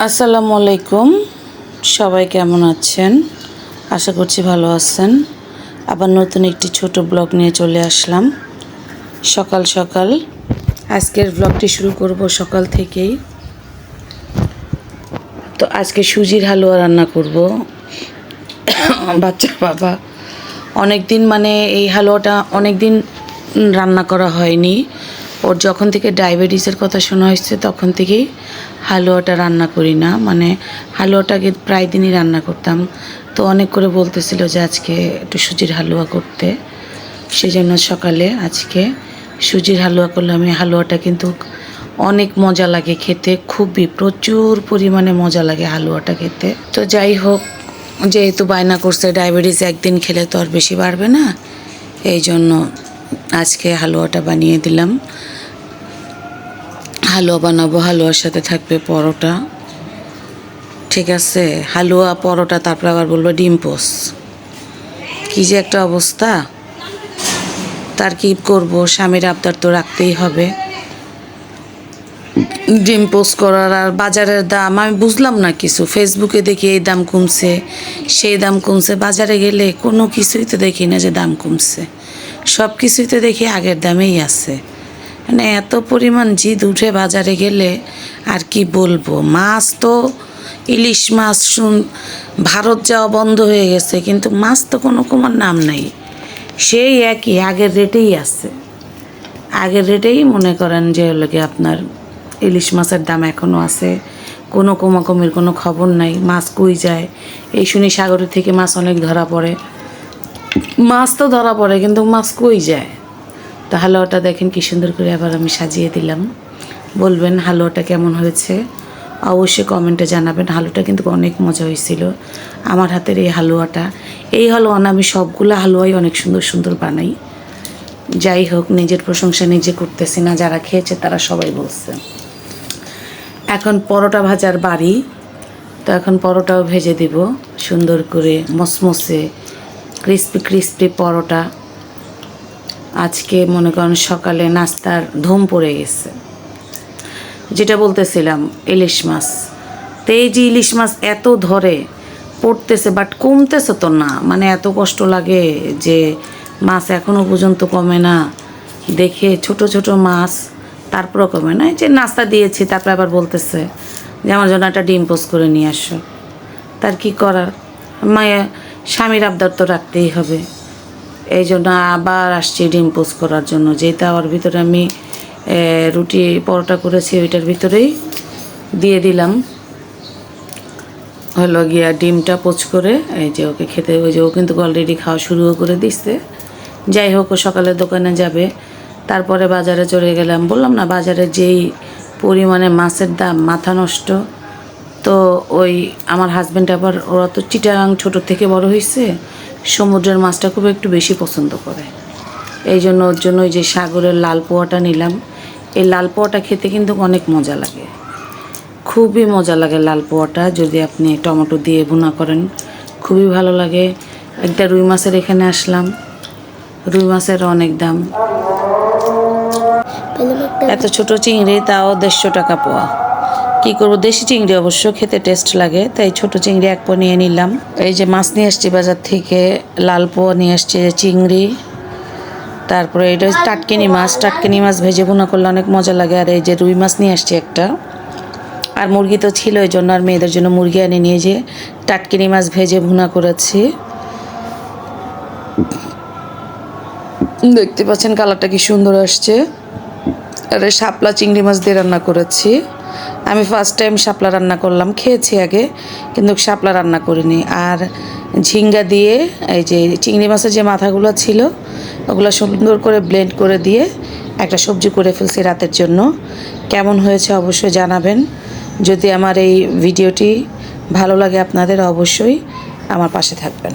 আসসালামু আলাইকুম। সবাই কেমন আছেন? আশা করছি ভালো আছেন। আবার নতুন একটি ছোট ব্লগ নিয়ে চলে আসলাম সকাল সকাল। আজকের ব্লগটি শুরু করব সকাল থেকেই। তো আজকে সুজির হালুয়া রান্না করব। বাচ্চার বাবা অনেক দিন এই হালুয়াটা অনেক দিন রান্না করা হয়নি। ওর যখন থেকে ডায়াবেটিসের কথা শোনা হয়েছে তখন থেকেই হালুয়াটা রান্না করি না। হালুয়াটাকে প্রায় দিনই রান্না করতাম। তো অনেক করে বলতেছিল যে আজকে একটু সুজির হালুয়া করতে, সেই জন্য সকালে আজকে সুজির হালুয়া করলাম। এই হালুয়াটা কিন্তু অনেক মজা লাগে খেতে, খুবই প্রচুর পরিমাণে মজা লাগে হালুয়াটা খেতে। তো যাই হোক, যেহেতু বায়না করছে ডায়াবেটিস একদিন খেলে তো আর বেশি বাড়বে না, এই জন্য আজকে হালুয়াটা বানিয়ে দিলাম। হালুয়া বানাবো, হালুয়ার সাথে থাকবে পরোটা। ঠিক আছে, হালুয়া পরোটা, তারপর আবার বলবো ডিম পোস্ট। কী যে একটা অবস্থা, তার কি করব, স্বামীর আবদার তো রাখতেই হবে। ডিম পোস্ট করার আর বাজারের দাম আমি বুঝলাম না কিছু। ফেসবুকে দেখি এই দাম কমছে, সেই দাম কমছে, বাজারে গেলে কোনো কিছুই তো দেখি না যে দাম কমছে। সব কিছুই তো দেখি আগের দামেই আছে। এত পরিমাণ জিদ উঠে বাজারে গেলে আর কি বলবো। মাছ তো ইলিশ মাছ ভারত যাওয়া বন্ধ হয়ে গেছে, কিন্তু মাছ তো কোনো কমার নাম নাই, সেই একই আগের রেটেই আছে। আগের রেটেই মনে করেন যে আপনার ইলিশ মাছের দাম এখনও আছে, কোনো কমাকমির কোনো খবর নাই। মাছ কই যায় এই শুনি, সাগরের থেকে মাছ অনেক ধরা পড়ে। মাছ তো ধরা পড়ে, কিন্তু মাছ কই যায়। তো হালুয়াটা দেখেন কি সুন্দর করে আবার আমি সাজিয়ে দিলাম। বলবেন হালুয়াটা কেমন হয়েছে, অবশ্যই কমেন্টে জানাবেন। হালুয়াটা কিন্তু অনেক মজা হয়েছিল আমার হাতের এই হালুয়াটা। এই হালুয়া না, আমি সবগুলো হালুয়াই অনেক সুন্দর সুন্দর বানাই। যাই হোক, নিজের প্রশংসা নিজে করতেছি না, যারা খেয়েছে তারা সবাই বলছে। এখন পরোটা ভাজার বাড়ি। তো এখন পরোটাও ভেজে দিব সুন্দর করে, মসমসে ক্রিস্পি ক্রিস্পি পরোটা। আজকে মনে করেন সকালে নাস্তার ধুম পড়ে গেছে। যেটা বলতেছিলাম ইলিশ মাছ, তো এই যে ইলিশ মাছ এত ধরে পড়তেছে, বাট কমতেছে তো না। এত কষ্ট লাগে যে মাছ এখনও পর্যন্ত কমে না দেখে, ছোট ছোট মাছ, তারপরও কমে না। এই যে নাস্তা দিয়েছি, তারপরে আবার বলতেছে যে আমার জন্য একটা ডিম পোস্ট করে নিয়ে আসো। তার কি করার, স্বামীর আবদার তো রাখতেই হবে। এই জন্য আবার আসছি ডিম পোস্ট করার জন্য। যেটা ওর ভিতরে আমি রুটি পরোটা করেছি ওইটার ভিতরেই দিয়ে দিলাম হলো গিয়া ডিমটা পোচ করে। এই যে ওকে খেতে, ওই যে ও কিন্তু অলরেডি খাওয়া শুরুও করে দিচ্ছে। যাই হোক, ও সকালে দোকানে যাবে, তারপরে বাজারে চলে গেলাম। বললাম না, বাজারে যেই পরিমাণে মাছের দাম, মাথা নষ্ট। তো ওই আমার হাজব্যান্ড আবার, ওরা তো চিটাগাং ছোটো থেকে বড় হয়েছে, সমুদ্রের মাছটা খুব একটু বেশি পছন্দ করে। এই জন্য ওর জন্য ওই যে সাগরের লাল পোয়াটা নিলাম। এই লাল পোয়াটা খেতে কিন্তু অনেক মজা লাগে, খুবই মজা লাগে লাল পোয়াটা। যদি আপনি টমেটো দিয়ে ভুনা করেন খুবই ভালো লাগে। একটা রুই মাছের এখানে আসলাম, রুই মাছের অনেক দাম। এত ছোট চিংড়ি তাও 150 টাকা পোয়া। কী করবো, দেশি চিংড়ি অবশ্য খেতে টেস্ট লাগে, তাই ছোট চিংড়ি 1 পোয়া নিয়ে নিলাম। এই যে মাছ নিয়ে আসছি বাজার থেকে, লাল পোয়া নিয়ে আসছি, চিংড়ি। তারপরে এটা টাটকিনি মাছ, টাটকিনি মাছ ভেজে ভুনা করলে অনেক মজা লাগে। আর এই যে রুই মাছ নিয়ে আসছি একটা, আর মুরগি তো ছিল, এই জন্য আর মেয়েদের জন্য মুরগি আনি নিয়ে যে টাটকিনি মাছ ভেজে ভুনা করেছি। দেখতে পাচ্ছেন কালারটা কি সুন্দর আসছে। আর শাপলা চিংড়ি মাছ দিয়ে রান্না করেছি। আমি ফার্স্ট টাইম শাপলা রান্না করলাম, খেয়েছি আগে, কিন্তু শাপলা রান্না করিনি। আর ঝিঙ্গা দিয়ে এই যে চিংড়ি মাছের যে মাথাগুলো ছিল ওগুলো সুন্দর করে ব্লেন্ড করে দিয়ে একটা সবজি করে ফেলছি রাতের জন্য। কেমন হয়েছে অবশ্যই জানাবেন। যদি আমার এই ভিডিওটি ভালো লাগে আপনাদের, অবশ্যই আমার পাশে থাকবেন।